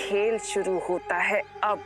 खेल शुरू होता है अब।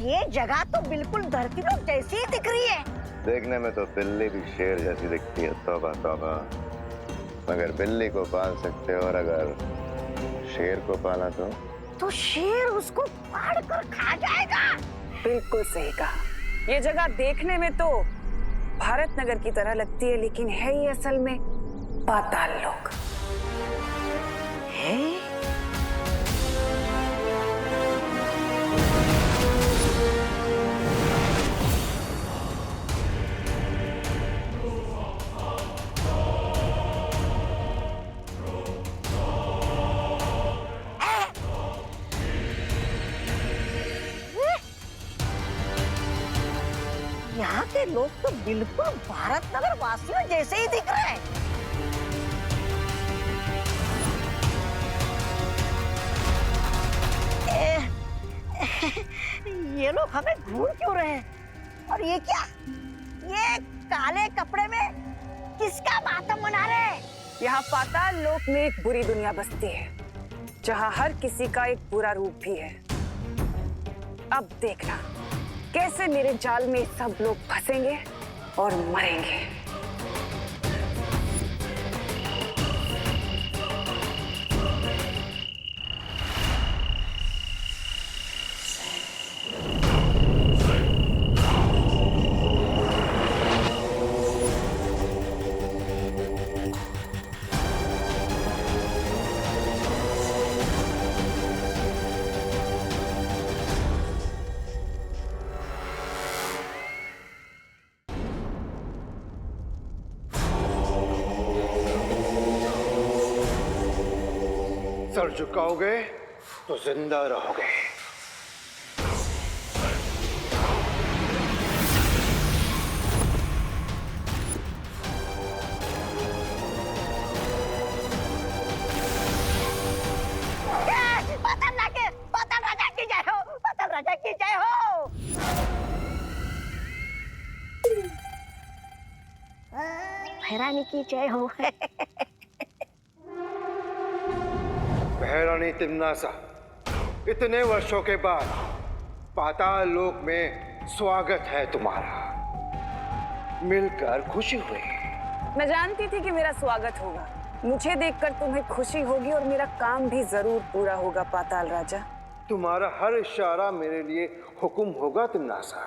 ये जगह तो बिल्कुल धरती लोक जैसी ही दिख रही है। देखने में तो बिल्ली भी शेर जैसी दिखती है। तौबा तौबा, मगर बिल्ली को पाल सकते हो, और अगर शेर को पाला तो शेर उसको फाड़ कर खा जाएगा। बिल्कुल सही कहा। ये जगह देखने में तो भारत नगर की तरह लगती है, लेकिन है ये असल में पाताल लोक। यहाँ के लोग तो बिल्कुल भारत नगर वासियों जैसे ही दिख रहे हैं। ये लोग हमें घूर क्यों रहे हैं? और ये क्या? ये काले कपड़े में किसका मातम मना रहे हैं? यहाँ पाताल लोक में एक बुरी दुनिया बसती है, जहाँ हर किसी का एक बुरा रूप भी है। अब देखना कैसे मेरे जाल में सब लोग फंसेंगे और मरेंगे। सर झुकाओगे तो जिंदा रहोगे। पतन राजा की जय हो, पतन राजा की जय हो। भैरानी की जय हो। महारानी तिम्नासा, इतने वर्षों के बाद पाताल लोक में स्वागत है तुम्हारा। मिलकर खुशी हुई। मैं जानती थी कि मेरा स्वागत होगा। मुझे देखकर तुम्हें खुशी होगी और मेरा काम भी जरूर पूरा होगा पाताल राजा। तुम्हारा हर इशारा मेरे लिए हुक्म होगा तिम्नासा।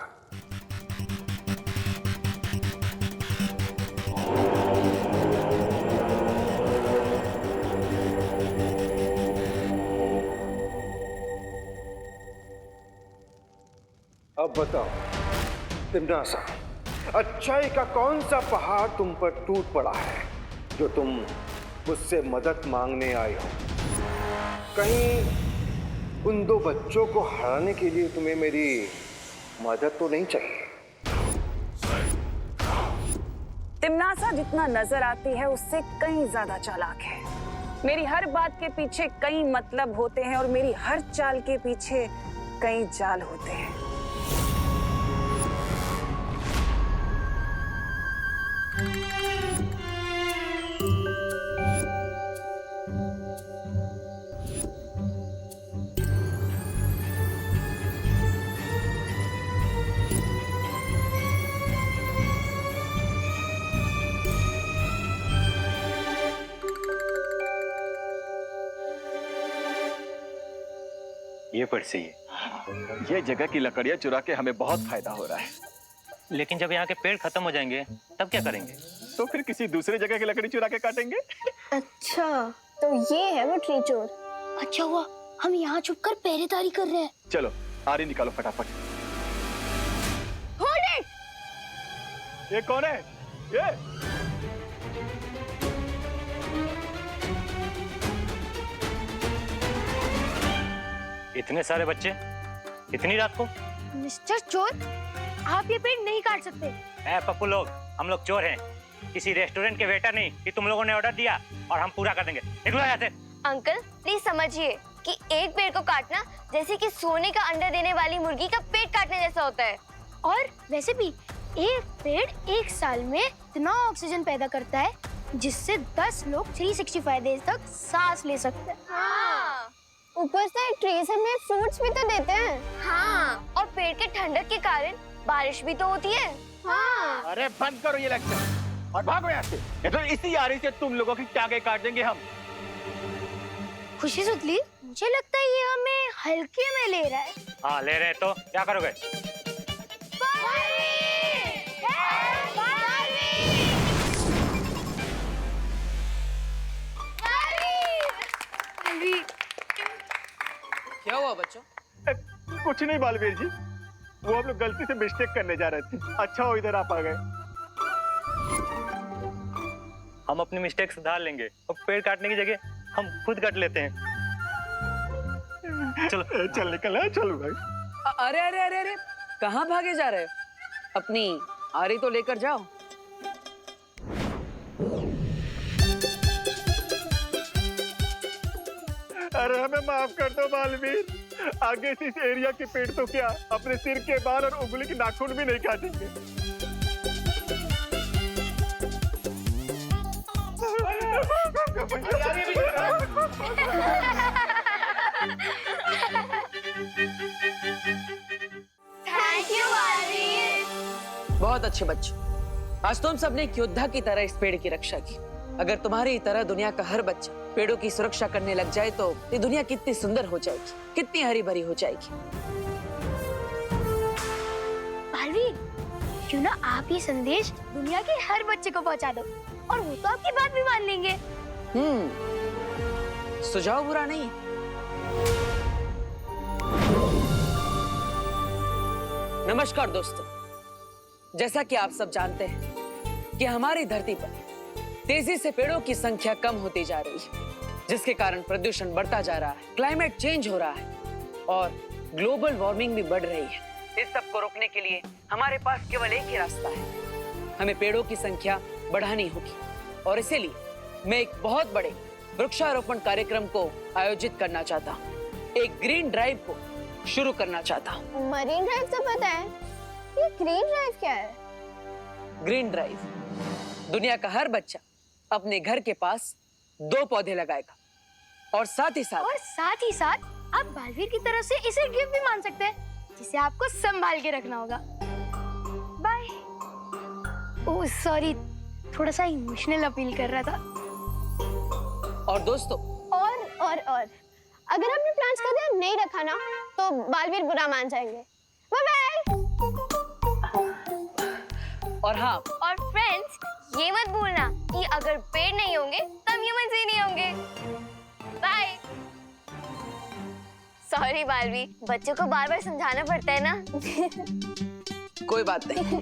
अब बताओ तिम्नासा, अच्छाई का कौन सा पहाड़ तुम पर टूट पड़ा है जो तुम मुझसे मदद मांगने आए हो? कहीं उन दो बच्चों को हराने के लिए तुम्हें मेरी मदद तो नहीं चाहिए? तिम्नासा जितना नजर आती है उससे कहीं ज्यादा चालाक है। मेरी हर बात के पीछे कई मतलब होते हैं और मेरी हर चाल के पीछे कई जाल होते हैं। ये पर्ची है। ये जगह की लकड़ियां चुरा के हमें बहुत फायदा हो रहा है। लेकिन जब यहाँ के पेड़ खत्म हो जाएंगे तब क्या करेंगे? तो फिर किसी दूसरे जगह की लकड़ी चुरा के काटेंगे। अच्छा, तो ये है वो ट्री चोर। अच्छा हुआ हम यहाँ छुपकर पहरेदारी कर रहे हैं। चलो आरी निकालो फटाफट। ये कौन है? ये इतने सारे बच्चे इतनी रात को? मिस्टर चोर, आप ये पेड़ नहीं काट सकते। ए पप्पू लोग, हम लोग चोर हैं, किसी रेस्टोरेंट के वेटर नहीं कि तुम लोगों ने ऑर्डर दिया और हम पूरा कर देंगे। निकलो यहाँ से। अंकल प्लीज समझिए कि एक पेड़ को काटना जैसे कि सोने का अंडा देने वाली मुर्गी का पेट काटने जैसा होता है। और वैसे भी एक पेड़ एक साल में इतना ऑक्सीजन पैदा करता है जिससे 10 लोग 365 डेज तक सांस ले सकते हैं। हाँ ऊपर से ट्रीज हमें फ्रूट्स भी तो देते हैं। हाँ, और पेड़ के ठंडक के कारण बारिश भी तो होती है। हाँ। अरे बंद करो ये लेक्चर और भागो यहाँ से। ये तो इसी यारी से तुम लोगों की टांगे काट देंगे हम। खुशी सुतली, मुझे लगता है ये हमें हल्के में ले रहा है। हाँ ले रहे तो क्या करोगे? क्या हुआ बच्चों? कुछ नहीं बालवीर जी, वो हम लोग गलती से मिस्टेक करने जा रहे थे। अच्छा हो इधर आप आ गए। हम अपनी मिस्टेक सुधार लेंगे और पेड़ काटने की जगह हम खुद काट लेते हैं। चलो चल निकल है, चलो भाई। अरे अरे अरे अरे, कहाँ भागे जा रहे हो? अपनी आरी तो लेकर जाओ। अरे हमें माफ कर दो बालवीर, आगे से इस एरिया के पेड़ तो क्या अपने सिर के बाल और उंगली के नाखून भी नहीं काटेंगे। Thank you Baalveer. बहुत अच्छे बच्चों, आज तुम सबने एक योद्धा की तरह इस पेड़ की रक्षा की। अगर तुम्हारी तरह दुनिया का हर बच्चा पेड़ों की सुरक्षा करने लग जाए तो ये दुनिया कितनी सुंदर हो जाएगी, कितनी हरी भरी हो जाएगी। बालवीर, क्यों ना आप ये संदेश दुनिया के हर बच्चे को पहुंचा दो और वो तो आपकी बात भी मान लेंगे। सुझाव बुरा नहीं। नमस्कार दोस्तों, जैसा कि आप सब जानते हैं कि हमारी धरती पर तेजी से पेड़ों की संख्या कम होती जा रही है, जिसके कारण प्रदूषण बढ़ता जा रहा है, क्लाइमेट चेंज हो रहा है और ग्लोबल वार्मिंग भी बढ़ रही है। इस सब को रोकने के लिए हमारे पास केवल एक ही रास्ता है, हमें पेड़ों की संख्या बढ़ानी होगी। और इसीलिए मैं एक बहुत बड़े वृक्षारोपण कार्यक्रम को आयोजित करना चाहता हूँ, एक ग्रीन ड्राइव को शुरू करना चाहता हूँ। मरीन ड्राइव तो पता है, ये ग्रीन ड्राइव क्या है? ग्रीन ड्राइव, दुनिया का हर बच्चा अपने घर के पास 2 पौधे लगाएगा और साथ ही साथ आप बालवीर की तरफ से इसे गिफ्ट भी मान सकते हैं, जिसे आपको संभाल के रखना होगा। बाय। ओह सॉरी, थोड़ा सा इमोशनल अपील कर रहा था। और दोस्तों, और अगर हमने प्लान्स का ध्यान नहीं रखा ना तो बालवीर बुरा मान जाएंगे। Bye bye. और हाँ, और फ्रेंड्स, ये मत भूलना कि अगर पेड़ नहीं होंगे तब ह्यूमंस ही नहीं होंगे। बाय। सॉरी बालवीर, बच्चों को बार बार समझाना पड़ता है ना। कोई बात नहीं।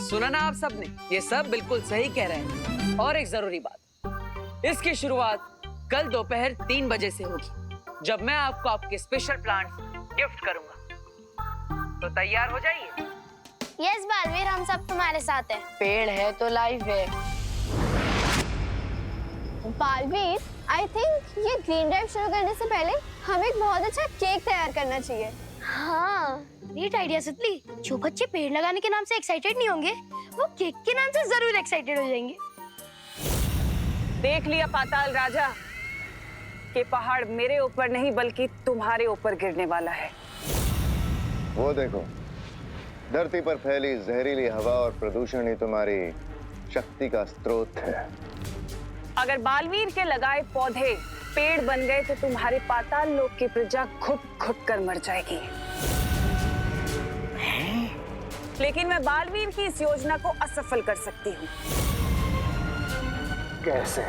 सुना ना आप सबने, ये सब बिल्कुल सही कह रहे हैं। और एक जरूरी बात, इसकी शुरुआत कल दोपहर 3 बजे से होगी, जब मैं आपको आपके स्पेशल प्लांट्स गिफ्ट करूंगा। तो तैयार हो जाइए। यस बालवीर, हम सब तुम्हारे साथ हैं। पेड़ है तो लाइफ है। बालवीर, आई थिंक ये ग्रीन ड्राइव शुरू करने से पहले हमें एक बहुत अच्छा केक तैयार करना चाहिए। हाँ, ग्रेट आइडिया सुतली। जो बच्चे पेड़ लगाने के नाम से एक्साइटेड नहीं होंगे, वो केक के नाम से जरूर एक्साइटेड हो जाएंगे। देख लिया पाताल राजा कि पहाड़ मेरे ऊपर नहीं बल्कि तुम्हारे ऊपर गिरने वाला है। वो देखो, धरती पर फैली जहरीली हवा और प्रदूषण ही तुम्हारी शक्ति का स्रोत है। अगर बालवीर के लगाए पौधे पेड़ बन गए तो तुम्हारे पाताल लोक की प्रजा घुट-घुट कर मर जाएगी। लेकिन मैं बालवीर की इस योजना को असफल कर सकती हूँ। कैसे?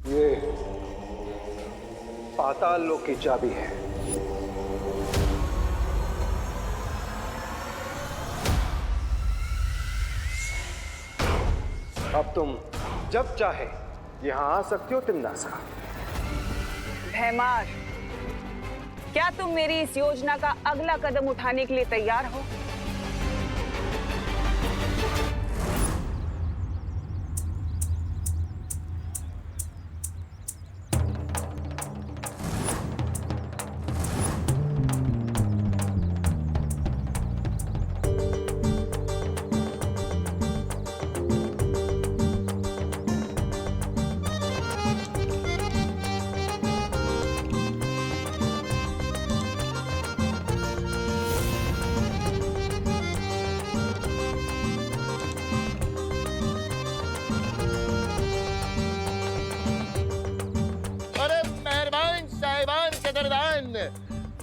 ये पाताल लोक की चाबी है। अब तुम जब चाहे यहाँ आ सकते हो तिमनासा। भैमार, क्या तुम मेरी इस योजना का अगला कदम उठाने के लिए तैयार हो?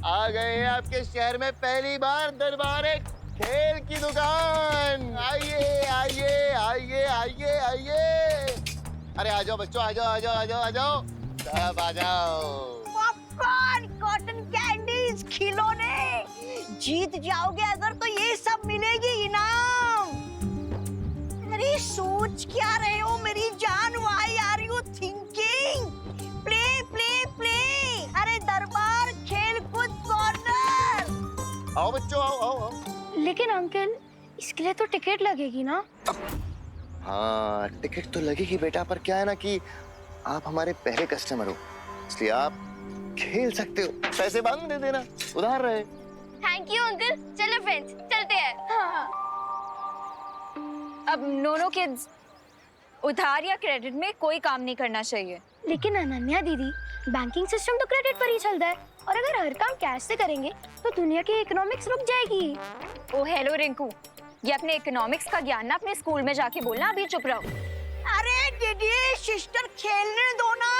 आ गए हैं आपके शहर में पहली बार दरबार एक खेल की दुकान। आइए आइए आइए आइए आइए। अरे आ जाओ बच्चों, आ जाओ आ जाओ आ जाओ आ जाओ, सब आ जाओ। पॉपकॉर्न, कॉटन कैंडीज, खिलौने। जीत जाओगे अगर तो ये सब मिलेगी इनाम। अरे सोच क्या रहे हो मेरी जान? Why are you thinking? Play play play. अरे दरबार खेल कूद कॉर्नर। आओ बच्चों, आओ आओ आओ। लेकिन अंकल, इसके लिए तो टिकट लगेगी ना? हाँ टिकट तो लगेगी बेटा, पर क्या है ना कि आप हमारे पहले कस्टमर हो, इसलिए आप खेल सकते हो। पैसे बाद में दे देना, उधार रहे। Thank you uncle. चलो फ्रेंड्स, चलते हैं। हाँ। अब नोनो किड्स, उधार या क्रेडिट में कोई काम नहीं करना चाहिए। लेकिन अनन्या दीदी, बैंकिंग सिस्टम तो क्रेडिट पर ही चलता है, और अगर हर काम कैश से करेंगे तो दुनिया की इकोनॉमिक्स रुक जाएगी। ओ हेलो रिंकू, ये अपने इकोनॉमिक्स का ज्ञान ना अपने स्कूल में जाके बोलना, अभी चुप रहो। अरे दीदी सिस्टर खेलने दो ना।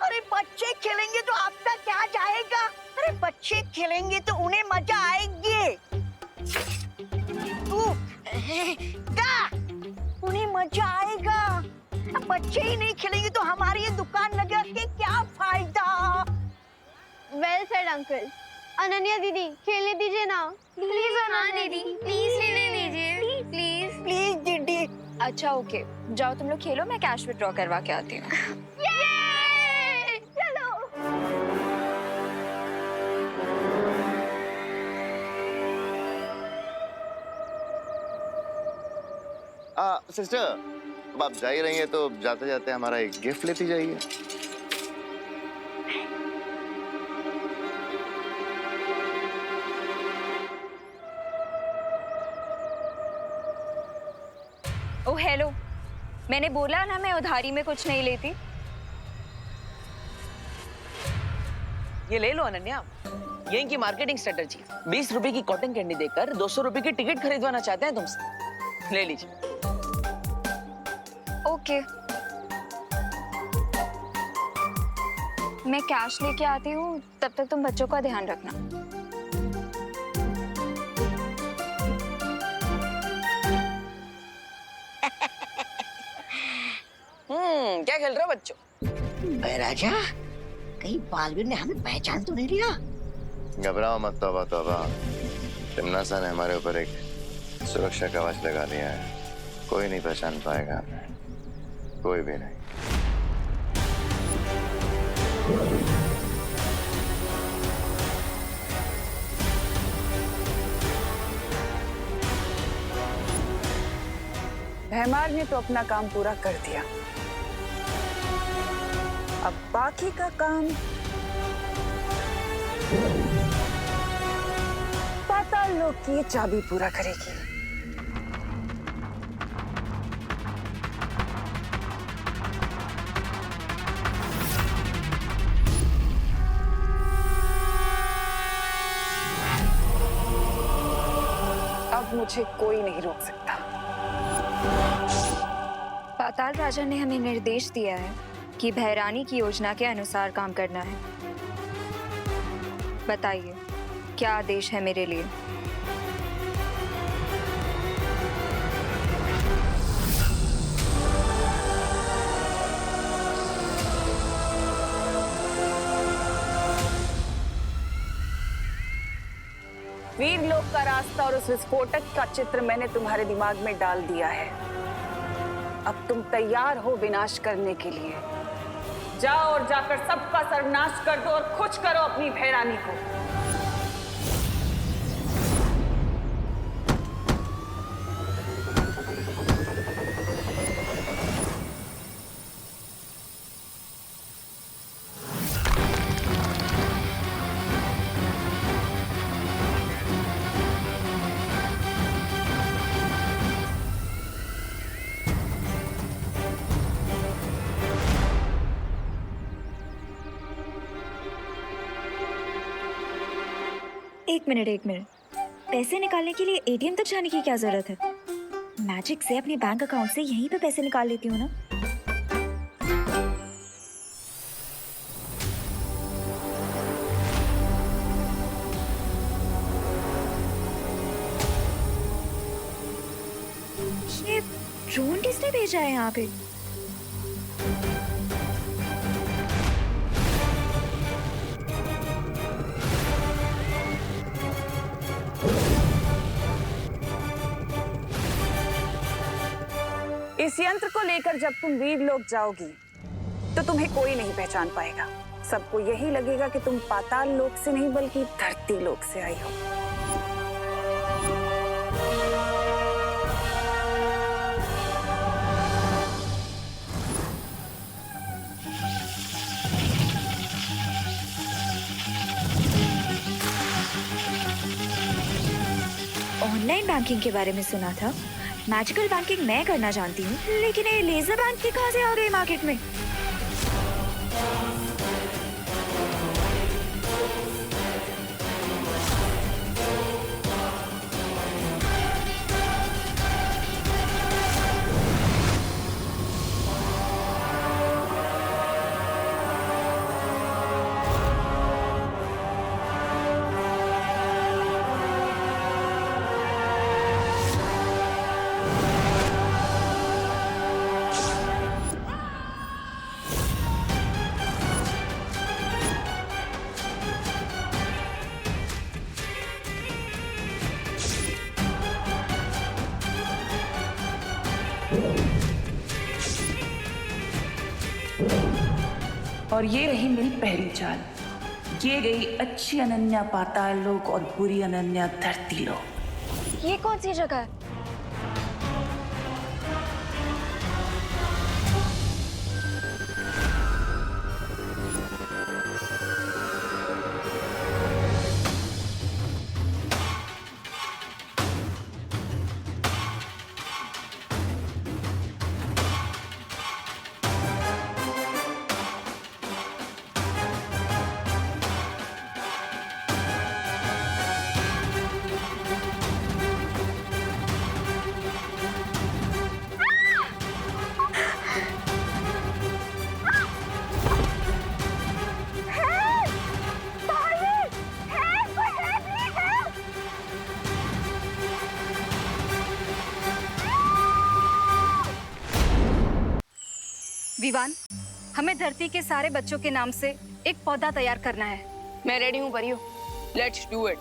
अरे बच्चे खेलेंगे तो आपका क्या जाएगा? अरे बच्चे खेलेंगे तो उन्हें मजा आएगी। उन्हें मजा आएगा। अब बच्चे ही नहीं खेलेंगे तो हमारी ये दुकान लगा के क्या फायदा? Well said uncle. अनन्या दीदी खेलने दीजिए ना प्लीज। अनन्या दीदी प्लीज खेलने दीजिए प्लीज। प्लीज दीदी। अच्छा ओके, जाओ तुम लोग खेलो, मैं कैश विड्रॉ करवा के आती हूँ। चलो। सिस्टर, अब आप जा ही रही हैं तो जाते जाते हमारा एक गिफ्ट लेती जाइए। ओ हेलो, मैंने बोला ना मैं उधारी में कुछ नहीं लेती। ये ले लो अनन्या, ये इनकी मार्केटिंग स्ट्रेटजी। 20 रुपए की कॉटन कैंडी देकर 200 रुपए की टिकट खरीदवाना चाहते हैं तुमसे। ले लीजिए। ओके, मैं कैश लेके आती हूँ, तब तक तुम बच्चों का ध्यान रखना। क्या खेल रहे हो बच्चों? राजा, कहीं बालवीर ने हमें पहचान तो नहीं लिया? घबराओ मत, तौबा तौबा। तिमनासा ने हमारे ऊपर एक सुरक्षा कवच लगा दिया है, कोई नहीं पहचान पाएगा हमें, कोई भी नहीं। भैमार ने तो अपना काम पूरा कर दिया, अब बाकी का काम पाताल लोक की चाबी पूरा करेगी। अब मुझे कोई नहीं रोक सकता। पाताल राजा ने हमें निर्देश दिया है कि भैरानी की योजना के अनुसार काम करना है। बताइए, क्या आदेश है मेरे लिए? वीर लोक का रास्ता और उस विस्फोटक का चित्र मैंने तुम्हारे दिमाग में डाल दिया है। अब तुम तैयार हो विनाश करने के लिए। जाओ और जाकर सबका सर्वनाश कर दो और खुश करो अपनी भैरानी को। एक मिनट। पैसे निकालने के लिए एटीएम तक जाने की क्या जरूरत है? मैजिक से अपने बैंक अकाउंट से यहीं पे पैसे निकाल लेती हूँ ना। ये ड्रोन किसने भेजा है यहाँ पे? इस यंत्र को लेकर जब तुम वीर लोक जाओगी तो तुम्हें कोई नहीं पहचान पाएगा। सबको यही लगेगा कि तुम पाताल लोक से नहीं बल्कि धरती लोक से आई हो। ऑनलाइन बैंकिंग के बारे में सुना था। मैजिकल बैंकिंग मैं करना जानती हूँ, लेकिन ये लेजर बैंकिंग कहाँ से आ गई मार्केट में? और ये रही मेरी पहली चाल। ये गई अच्छी अनन्या पाताल लोक और बुरी अनन्या धरती लोक। ये कौन सी जगह है? विवान, हमें धरती के सारे बच्चों के नाम से एक पौधा तैयार करना है। मैं रेडी हूँ परियो। Let's do it.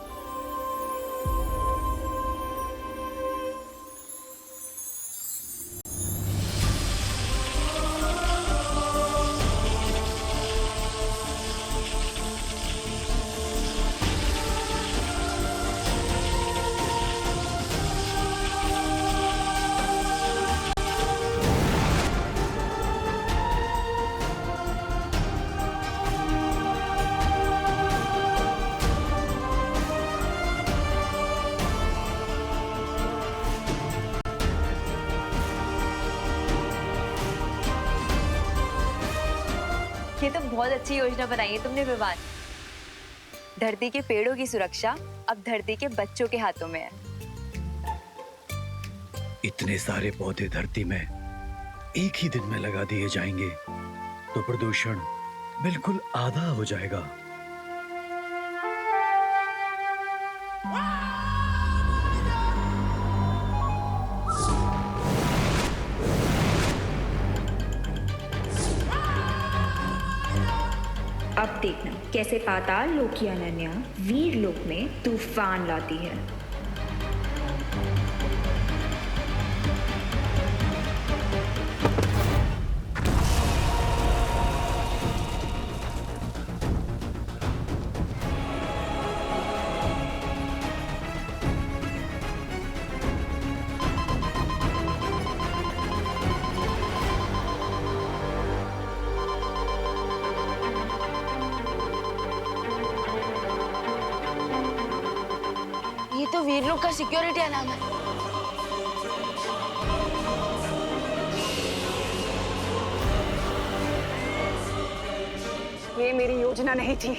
ये तो बहुत अच्छी योजना बनाई है तुमने विवान। धरती के पेड़ों की सुरक्षा अब धरती के बच्चों के हाथों में है। इतने सारे पौधे धरती में एक ही दिन में लगा दिए जाएंगे तो प्रदूषण बिल्कुल आधा हो जाएगा। अब देखना कैसे पाताल लोक की अनन्या वीर लोक में तूफान लाती है। आपका सिक्योरिटी अलार्म है। ये मेरी योजना नहीं थी।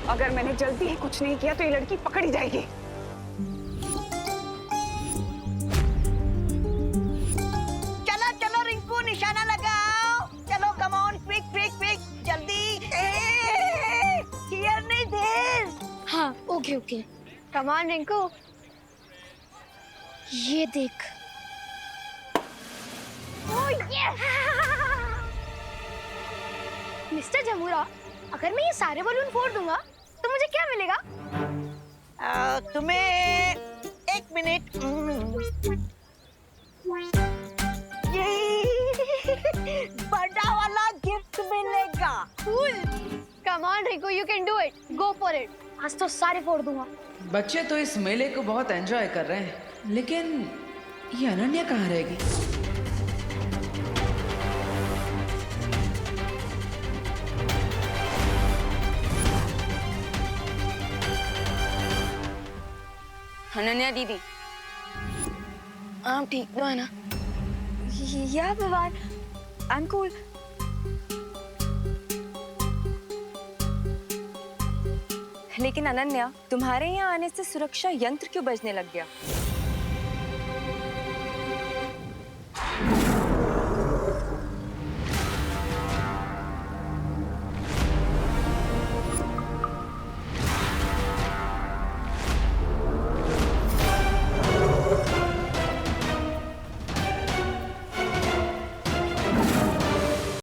अगर मैंने जल्दी ही कुछ नहीं किया तो ये लड़की पकड़ी जाएगी। चलो चलो रिंकू, निशाना लगाओ। चलो come on, quick quick quick, जल्दी। हियर नहीं देर। हाँ okay okay. Come on Rinku. ये देख। Oh yes. मिस्टर जमूरा, अगर मैं ये सारे बलून फोड़ दूंगा तो मुझे क्या मिलेगा? तुम्हें 1 मिनट। ये बड़ा वाला गिफ्ट मिलेगा। Cool. Come on Rinku, you can do it. Go for it. आज तो सारे फोड़ दूंगा। बच्चे तो इस मेले को बहुत एंजॉय कर रहे हैं, लेकिन ये अनन्या कहाँ रहेगी? अनन्या दीदी, आप ठीक तो है ना? या भगवान, आई एम कूल। लेकिन अनन्या, तुम्हारे यहाँ आने से सुरक्षा यंत्र क्यों बजने लग गया?